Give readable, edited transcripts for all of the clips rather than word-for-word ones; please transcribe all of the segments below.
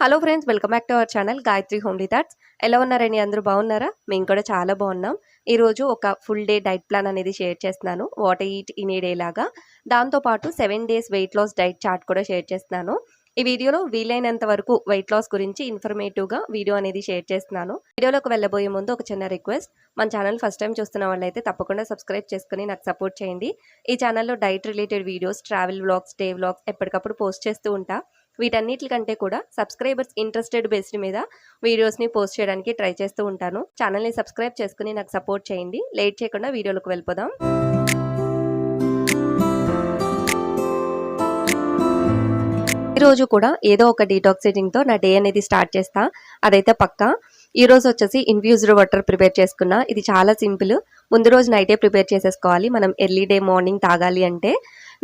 Hello friends, welcome back to our channel Gayatri homely thoughts. ఎలా ఉన్నారండి? అందరూ బాగున్నారా? మేము కూడా చాలా బాగున్నాం. ఈరోజు ఒక ఫుల్ డే డైట్ ప్లాన్ అనేది షేర్ చేస్తున్నాను, what eat in a day లాగా. దాంతోపాటు 7 days weight loss diet chart కూడా షేర్ చేస్తున్నాను. ఈ వీడియోలో వీలైనంత వరకు వెయిట్ లాస్ గురించి ఇన్ఫర్మేటివ్గా వీడియో అనేది షేర్ చేస్తున్నాను. వీడియోలోకి వెళ్ళబోయే ముందు ఒక చిన్న రిక్వెస్ట్, మన ఛానల్ ఫస్ట్ టైం చూస్తున్న వాళ్ళైతే తప్పకుండా సబ్స్క్రైబ్ చేసుకుని నాకు సపోర్ట్ చేయండి. ఈ ఛానల్లో diet related videos, travel vlogs, day vlogs ఎప్పటికప్పుడు పోస్ట్ చేస్తూ ఉంటా. వీటన్నిటికంటే కూడా సబ్స్క్రైబర్స్ ఇంట్రెస్టెడ్ బేస్డ్ మీద వీడియోస్ని పోస్ట్ చేయడానికి ట్రై చేస్తూ ఉంటాను. ఛానల్ని సబ్స్క్రైబ్ చేసుకుని నాకు సపోర్ట్ చేయండి. లేట్ చేయకుండా వీడియోలోకి వెళ్ళిపోదాం. ఈరోజు కూడా ఏదో ఒక డీటాక్సిజింగ్తో నా డే అనేది స్టార్ట్ చేస్తా, అదైతే పక్కా. ఈరోజు వచ్చేసి ఇన్ఫ్యూజ్డ్ వాటర్ ప్రిపేర్ చేసుకున్నా. ఇది చాలా సింపుల్. ముందు రోజు నైటే ప్రిపేర్ చేసేసుకోవాలి మనం ఎర్లీ డే మార్నింగ్ తాగాలి అంటే.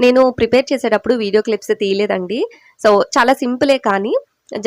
నేను ప్రిపేర్ చేసేటప్పుడు వీడియో క్లిప్స్ తీయలేదండి. సో చాలా సింపులే, కానీ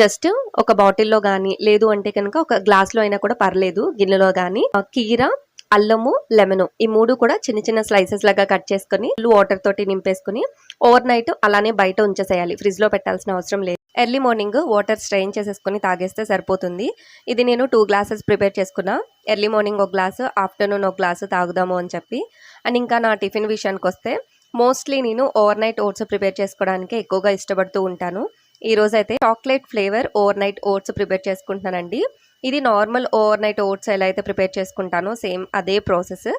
జస్ట్ ఒక బాటిల్లో కానీ లేదు అంటే కనుక ఒక గ్లాస్లో అయినా కూడా పర్లేదు, గిన్నెలో కానీ కీరా, అల్లము, లెమన్ ఈ మూడు కూడా చిన్న చిన్న స్లైసెస్ లాగా కట్ చేసుకుని వాటర్ తోటి నింపేసుకుని ఓవర్ నైట్ అలానే బయట ఉంచేసేయాలి. ఫ్రిడ్జ్ లో పెట్టాల్సిన అవసరం లేదు. ఎర్లీ మార్నింగ్ వాటర్ స్ట్రెయిన్ చేసేసుకుని తాగేస్తే సరిపోతుంది. ఇది నేను 2 glasses ప్రిపేర్ చేసుకున్నా. ఎర్లీ మార్నింగ్ ఒక గ్లాసు, ఆఫ్టర్నూన్ ఒక గ్లాసు తాగుదాము అని చెప్పి. అండ్ ఇంకా నా టిఫిన్ విషయానికి వస్తే మోస్ట్లీ నేను ఓవర్ నైట్ ఓట్స్ ప్రిపేర్ చేసుకోవడానికి ఎక్కువగా ఇష్టపడుతూ ఉంటాను. ఈ రోజు అయితే chocolate flavour overnight oats prepare చేసుకుంటున్నానండి. ఇది నార్మల్ ఓవర్ నైట్ ఓట్స్ ఎలా అయితే ప్రిపేర్ చేసుకుంటానో సేమ్ అదే ప్రాసెస్.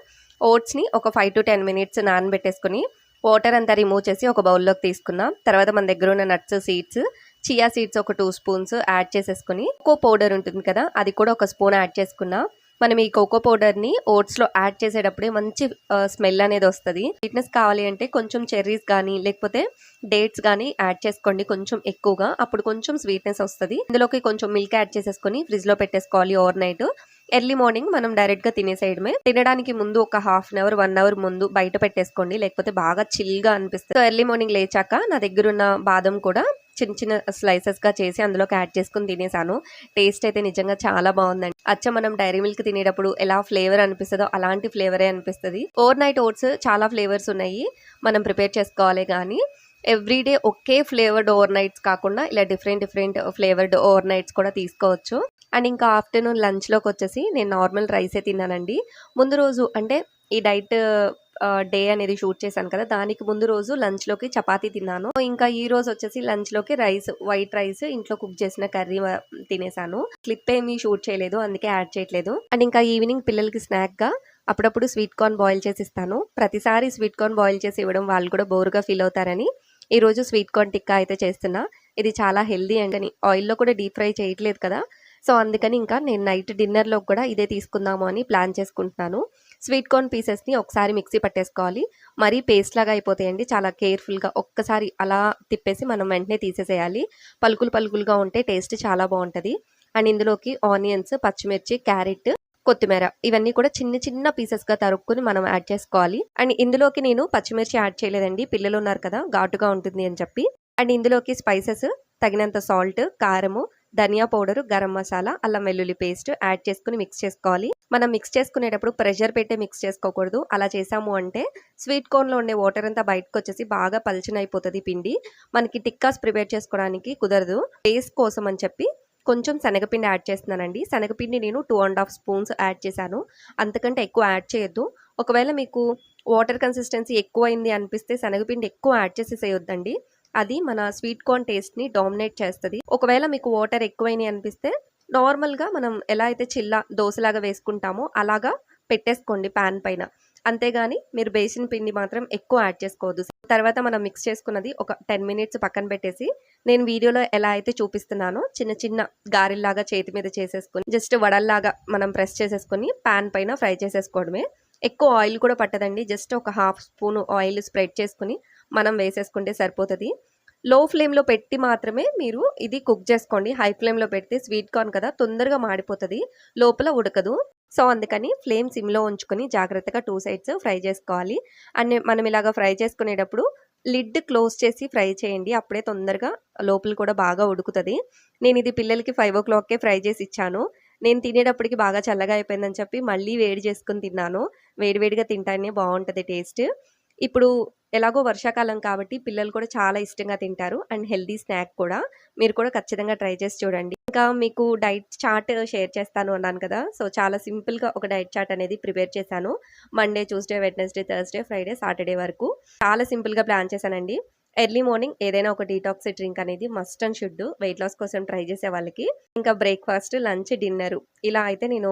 ఓట్స్ని ఒక 5 to 10 minutes నానబెట్టేసుకుని వాటర్ అంతా రిమూవ్ చేసి ఒక బౌల్లోకి తీసుకున్నాం. తర్వాత మన దగ్గర ఉన్న నట్స్, సీడ్స్, చియా సీడ్స్ ఒక 2 spoons యాడ్ చేసేసుకుని కోకో పౌడర్ ఉంటుంది కదా, అది కూడా ఒక స్పూన్ యాడ్ చేసుకున్నా. మనం ఈ కోకో పౌడర్ని ఓట్స్లో యాడ్ చేసేటప్పుడే మంచి స్మెల్ అనేది వస్తుంది. స్వీట్నెస్ కావాలి అంటే కొంచెం చెర్రీస్ కానీ లేకపోతే డేట్స్ కానీ యాడ్ చేసుకోండి కొంచెం ఎక్కువగా, అప్పుడు కొంచెం స్వీట్నెస్ వస్తుంది. ఇందులోకి కొంచెం మిల్క్ యాడ్ చేసేసుకుని ఫ్రిడ్జ్లో పెట్టేసుకోవాలి ఓవర్ నైట్. ఎర్లీ మార్నింగ్ మనం డైరెక్ట్గా తినేసేయడమే. తినడానికి ముందు ఒక 1/2 hour 1 hour ముందు బయట పెట్టేసుకోండి, లేకపోతే బాగా చిల్గా అనిపిస్తుంది. సో ఎర్లీ మార్నింగ్ లేచాక నా దగ్గర ఉన్న బాదం కూడా చిన్న చిన్న స్లైసెస్గా చేసి అందులోకి యాడ్ చేసుకుని తినేసాను. టేస్ట్ అయితే నిజంగా చాలా బాగుందండి. అచ్చ మనం డైరీ మిల్క్ తినేటప్పుడు ఎలా ఫ్లేవర్ అనిపిస్తుందో అలాంటి ఫ్లేవరే అనిపిస్తుంది. ఓవర్ నైట్ ఓట్స్ చాలా ఫ్లేవర్స్ ఉన్నాయి, మనం ప్రిపేర్ చేసుకోవాలి. కానీ ఎవ్రీడే ఒకే ఫ్లేవర్డ్ ఓవర్ నైట్స్ కాకుండా ఇలా డిఫరెంట్ ఫ్లేవర్డ్ ఓవర్ నైట్స్ కూడా తీసుకోవచ్చు. అండ్ ఇంకా ఆఫ్టర్నూన్ లంచ్లోకి వచ్చేసి నేను నార్మల్ రైసే తిన్నానండి. ముందు రోజు అంటే ఈ డైట్ డే అనేది షూట్ చేశాను కదా, దానికి ముందు రోజు లంచ్లోకి చపాతీ తిన్నాను. ఇంకా ఈ రోజు వచ్చేసి లంచ్లోకి రైస్, వైట్ రైస్, ఇంట్లో కుక్ చేసిన కర్రీ తినేసాను. క్లిప్ ఏమీ షూట్ చేయలేదు, అందుకే యాడ్ చేయట్లేదు. అండ్ ఇంకా ఈవినింగ్ పిల్లలకి స్నాక్గా అప్పుడప్పుడు స్వీట్ కార్న్ బాయిల్ చేసి ఇస్తాను. ప్రతిసారి స్వీట్ కార్న్ బాయిల్ చేసి ఇవ్వడం వాళ్ళు కూడా బోరుగా ఫీల్ అవుతారని ఈరోజు స్వీట్ కార్న్ టిక్కా అయితే చేస్తున్నా. ఇది చాలా హెల్దీ అండి, ఆయిల్లో కూడా డీప్ ఫ్రై చేయట్లేదు కదా. సో అందుకని ఇంకా నేను నైట్ డిన్నర్లో కూడా ఇదే తీసుకుందాము అని ప్లాన్ చేసుకుంటున్నాను. స్వీట్ కార్న్ పీసెస్ని ఒకసారి మిక్సీ పట్టేసుకోవాలి. మరీ పేస్ట్ లాగా అయిపోతాయండి. చాలా కేర్ఫుల్గా ఒక్కసారి అలా తిప్పేసి మనం వెంటనే తీసేసేయాలి. పలుకులుగా ఉంటే టేస్ట్ చాలా బాగుంటుంది. అండ్ ఇందులోకి ఆనియన్స్, పచ్చిమిర్చి, క్యారెట్, కొత్తిమీర ఇవన్నీ కూడా చిన్న చిన్న పీసెస్గా తరుక్కుని మనం యాడ్ చేసుకోవాలి. అండ్ ఇందులోకి నేను పచ్చిమిర్చి యాడ్ చేయలేదండి, పిల్లలు ఉన్నారు కదా ఘాటుగా ఉంటుంది అని చెప్పి. అండ్ ఇందులోకి స్పైసెస్ తగినంత సాల్ట్, కారము, ధనియా పౌడర్, గరం మసాలా, అల్లం వెల్లుల్లి పేస్ట్ యాడ్ చేసుకుని మిక్స్ చేసుకోవాలి. మనం మిక్స్ చేసుకునేటప్పుడు ప్రెషర్ పెట్టే మిక్స్ చేసుకోకూడదు. అలా చేసాము అంటే స్వీట్ కార్న్లో ఉండే వాటర్ అంతా బయటకు వచ్చేసి బాగా పల్చనైపోతుంది పిండి. మనకి టిక్కాస్ ప్రిపేర్ చేసుకోవడానికి కుదరదు. టేస్ట్ కోసం అని చెప్పి కొంచెం శనగపిండి యాడ్ చేస్తున్నానండి. శనగపిండి నేను 2.5 spoons యాడ్ చేశాను, అంతకంటే ఎక్కువ యాడ్ చేయొద్దు. ఒకవేళ మీకు వాటర్ కన్సిస్టెన్సీ ఎక్కువైంది అనిపిస్తే శనగపిండి ఎక్కువ యాడ్ చేసేసేయొద్దండి, అది మన స్వీట్ కార్న్ టేస్ట్ని డామినేట్ చేస్తుంది. ఒకవేళ మీకు వాటర్ ఎక్కువైనాయి అనిపిస్తే నార్మల్గా మనం ఎలా అయితే చిల్లా దోశలాగా వేసుకుంటామో అలాగా పెట్టేసుకోండి ప్యాన్ పైన. అంతేగాని మీరు బేసిన్ పిండి మాత్రం ఎక్కువ యాడ్ చేసుకోవద్దు. తర్వాత మనం మిక్స్ చేసుకున్నది ఒక 10 minutes పక్కన పెట్టేసి నేను వీడియోలో ఎలా అయితే చూపిస్తున్నానో చిన్న చిన్న గారెల్లాగా చేతి మీద చేసేసుకుని జస్ట్ వడల్లాగా మనం ప్రెస్ చేసేసుకుని ప్యాన్ పైన ఫ్రై చేసేసుకోవడమే. ఎక్కువ ఆయిల్ కూడా పట్టదండి, జస్ట్ ఒక 1/2 spoon ఆయిల్ స్ప్రెడ్ చేసుకుని మనం వేసేసుకుంటే సరిపోతుంది. లో ఫ్లేమ్లో పెట్టి మాత్రమే మీరు ఇది కుక్ చేసుకోండి. హై ఫ్లేమ్లో పెడితే స్వీట్ కార్న్ కదా తొందరగా మాడిపోతుంది, లోపల ఉడకదు. సో అందుకని ఫ్లేమ్ సిమ్లో ఉంచుకొని జాగ్రత్తగా 2 sides ఫ్రై చేసుకోవాలి. అండ్ మనం ఇలాగ ఫ్రై చేసుకునేటప్పుడు లిడ్ క్లోజ్ చేసి ఫ్రై చేయండి, అప్పుడే తొందరగా లోపల కూడా బాగా ఉడుకుతుంది. నేను ఇది పిల్లలకి 5 o'clockకే ఫ్రై చేసి ఇచ్చాను. నేను తినేటప్పటికి బాగా చల్లగా అయిపోయిందని చెప్పి మళ్ళీ వేడి చేసుకుని తిన్నాను. వేడివేడిగా తింటానే బాగుంటుంది టేస్ట్. ఇప్పుడు ఎలాగో వర్షాకాలం కాబట్టి పిల్లలు కూడా చాలా ఇష్టంగా తింటారు. అండ్ హెల్తీ స్నాక్ కూడా. మీరు కూడా ఖచ్చితంగా ట్రై చేసి చూడండి. ఇంకా మీకు డైట్ చార్ట్ షేర్ చేస్తాను అన్నాను కదా! సో, చాలా సింపుల్‌గా ఒక డైట్ చార్ట్ అనేది ప్రిపేర్ చేశాను. Monday, Tuesday, Wednesday, Thursday, Friday, Saturday వరకు. చాలా సింపుల్‌గా ప్లాన్ చేశానండి. ఎర్లీ మార్నింగ్ ఏదైనా ఒక డీటాక్స్ డ్రింక్ అనేది must and should weight loss కోసం ట్రై చేసే వాళ్ళకి. ఇంకా బ్రేక్‌ఫాస్ట్, లంచ్, డిన్నర్ ఇలా అయితే నేను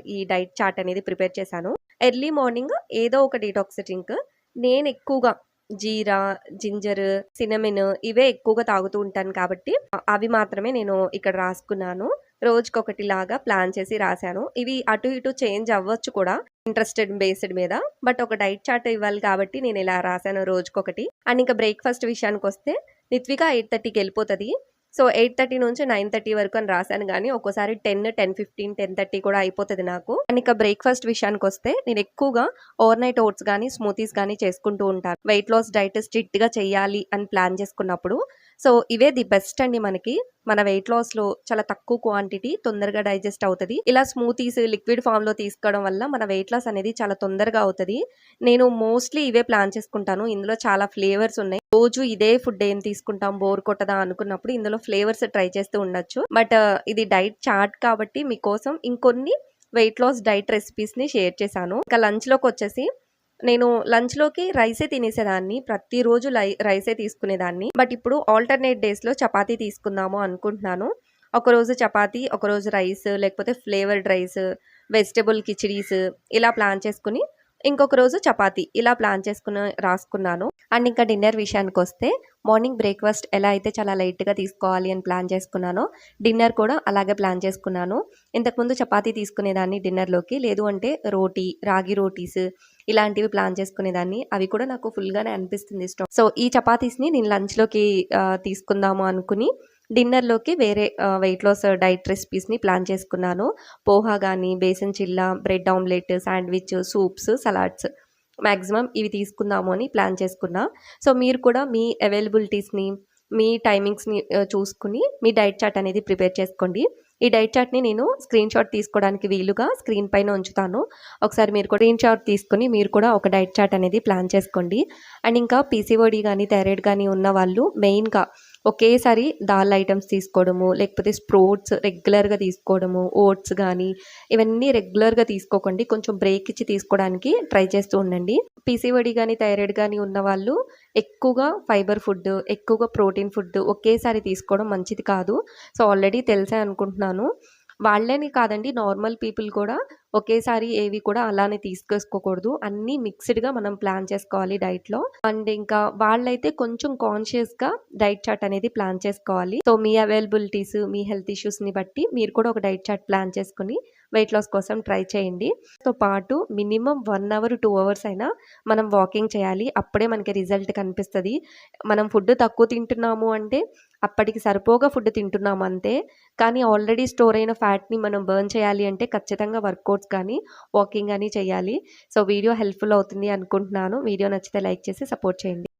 ఈ డైట్ చార్ట్ అనేది ప్రిపేర్ చేశాను. ఎర్లీ మార్నింగ్ ఏదో ఒక డీటాక్స్ డ్రింక్. నేనెక్కువగా జీరా, జింజర్, సినమన్ ఇవే ఎక్కువగా తాగుతూ ఉంటాను కాబట్టి అవి మాత్రమే నేను ఇక్కడ రాసుకున్నాను. రోజుకొకటిలాగా ప్లాన్ చేసి రాశాను. ఇవి అటు ఇటు చేంజ్ అవ్వచ్చు కూడా ఇంట్రెస్టెడ్ బేస్డ్ మీద. బట్ ఒక డైట్ చార్ట్ ఇవ్వాలి కాబట్టి నేను ఇలా రాశాను రోజుకొకటి. అండ్ ఇంకా బ్రేక్‌ఫాస్ట్ విషయానికొస్తే నిత్విక 8:30కి వెళ్ళిపోతది. సో, 8:30 నుంచి 9:30 వరకు అని రాశాను గానీ, ఒక్కోసారి 10, 10:15, 10:30 కూడా అయిపోతది నాకు. అండ్ ఇక బ్రేక్‌ఫాస్ట్ విషయానికొస్తే నేను ఎక్కువగా ఓవర్ నైట్ ఓట్స్ గానీ, స్మూతీస్ గానీ చేసుకుంటూ ఉంటాను. వెయిట్ లాస్ డైట్ స్ట్రిక్ట్‌గా చెయ్యాలి అని ప్లాన్ చేసుకున్నప్పుడు. సో, ఇవే ది బెస్ట్ అండి మనకి. మన వెయిట్ లాస్‌లో చాలా తక్కువ క్వాంటిటీ తొందరగా డైజెస్ట్ అవుతది. ఇలా స్మూతీస్ లిక్విడ్ ఫామ్‌లో తీసుకోవడం వల్ల మన వెయిట్ లాస్ అనేది చాలా తొందరగా అవుతది. నేను మోస్ట్‌లీ ఇవే ప్లాన్ చేసుకుంటాను. ఇందులో చాలా ఫ్లేవర్స్ ఉన్నాయి. రోజు ఇదే ఫుడ్ ఏం తీసుకుంటాం బోర్ కొట్టదా అనుకున్నప్పుడు ఇందులో ఫ్లేవర్స్ ట్రై చేస్తూ ఉండొచ్చు. బట్ ఇది డైట్ చార్ట్ కాబట్టి మీకోసం ఇంకొన్ని వెయిట్ లాస్ డైట్ రెసిపీస్‌ని షేర్ చేశాను. ఇంకా లంచ్‌లోకొచ్చేసి నేను లంచ్‌లోకి రైసే తినేసేదాన్ని. ప్రతిరోజు రైసే తీసుకునేదాన్ని. బట్ ఇప్పుడు ఆల్టర్‌నేట్ డేస్‌లో చపాతీ తీసుకుందాము అనుకుంటున్నాను. ఒకరోజు చపాతీ, ఒకరోజు రైస్ లేకపోతే ఫ్లేవర్డ్ రైస్, వెజిటబుల్ కిచిడీస్ ఇలా ప్లాన్ చేసుకొని ఇంకొక రోజు చపాతీ ఇలా ప్లాన్ చేసుకుని రాసుకున్నాను. అండ్ ఇంకా డిన్నర్ విషయానికొస్తే మార్నింగ్ బ్రేక్‌ఫాస్ట్ ఎలా అయితే చాలా లైట్‌గా తీసుకోవాలి అని ప్లాన్ చేసుకున్నానో, డిన్నర్ కూడా అలాగే ప్లాన్ చేసుకున్నాను. ఇంతకుముందు చపాతీ తీసుకునేదాన్ని డిన్నర్‌లోకి. లేదు అంటే రోటీ, రాగి రోటీస్ ఇలాంటివి ప్లాన్ చేసుకునేదాన్ని. అవి కూడా నాకు ఫుల్‌గానే అనిపిస్తుంది సో, ఈ చపాతీస్‌ని నేను లంచ్‌లోకి తీసుకుందాము అనుకుని డిన్నర్‌లోకి వేరే వెయిట్ లాస్ డైట్ రెసిపీస్‌ని ప్లాన్ చేసుకున్నాను. పోహా గానీ, besan chilla, bread omelette, sandwich, soups, salads maximum ఇవి తీసుకుందాము అని ప్లాన్ చేసుకున్నా. సో, మీరు కూడా మీ అవైలబిలిటీస్‌ని, మీ టైమింగ్స్‌ని చూసుకుని మీ డైట్ చార్ట్ అనేది ప్రిపేర్ చేసుకోండి. ఈ డైట్ చార్ట్‌ని నేను స్క్రీన్‌షాట్ తీసుకోవడానికి వీలుగా స్క్రీన్ పైన ఉంచుతాను. ఒకసారి మీరు కూడా స్క్రీన్‌షాట్ తీసుకొని మీరు కూడా ఒక డైట్ చార్ట్ అనేది ప్లాన్ చేసుకోండి. అండ్ ఇంకా పీసీఓడీ గానీ, థైరాయిడ్ గానీ ఉన్నవాళ్ళు మెయిన్‌గా ఒకేసారి దాల్ ఐటమ్స్ తీసుకోవడము, లేకపోతే స్ప్రోట్స్ రెగ్యులర్‌గా తీసుకోవడము, ఓట్స్ గానీ ఇవన్నీ రెగ్యులర్‌గా తీసుకోకండి. కొంచెం బ్రేక్ ఇచ్చి తీసుకోవడానికి ట్రై చేస్తూ ఉండండి. పీసీఓడీ గానీ, థైరాయిడ్ గానీ ఉన్నవాళ్ళు ఎక్కువగా ఫైబర్ ఫుడ్, ఎక్కువగా ప్రోటీన్ ఫుడ్ ఒకేసారి తీసుకోవడం మంచిది కాదు. సో, ఆల్రెడీ తెలిసే అనుకుంటున్నాను. వాళ్ళని కాదండి నార్మల్ పీపుల్ కూడా ఒకేసారి ఏవి కూడా అలానే తీసేసుకోకూడదు. అన్నీ మిక్స్‌డ్‌గా మనం ప్లాన్ చేసుకోవాలి డైట్‌లో. అండ్ ఇంకా వాళ్ళైతే కొంచెం కాన్షియస్‌గా డైట్ చార్ట్ అనేది ప్లాన్ చేసుకోవాలి. సో, మీ అవైలబిలిటీస్, మీ హెల్త్ ఇష్యూస్‌ని బట్టి మీరు కూడా ఒక డైట్ చార్ట్ ప్లాన్ చేసుకొని వెయిట్ లాస్ కోసం ట్రై చేయండి. తో పాటు మినిమమ్ 1 అవర్, 2 అవర్స్ అయినా మనం వాకింగ్ చేయాలి. అప్పుడే మనకి రిజల్ట్ కనిపిస్తది. మనం ఫుడ్ తక్కువ తింటున్నాము అంటే అప్పటికి సరిపోగా ఫుడ్ తింటున్నాము అంతే. కానీ ఆల్రెడీ స్టోర్ అయిన ఫ్యాట్‌ని మనం బర్న్ చేయాలి అంటే ఖచ్చితంగా వర్కౌట్స్ కానీ, వాకింగ్ గానీ చేయాలి. సో, వీడియో హెల్ప్‌ఫుల్ అవుతుంది అనుకుంటున్నాను. వీడియో నచ్చితే లైక్ చేసి సపోర్ట్ చేయండి.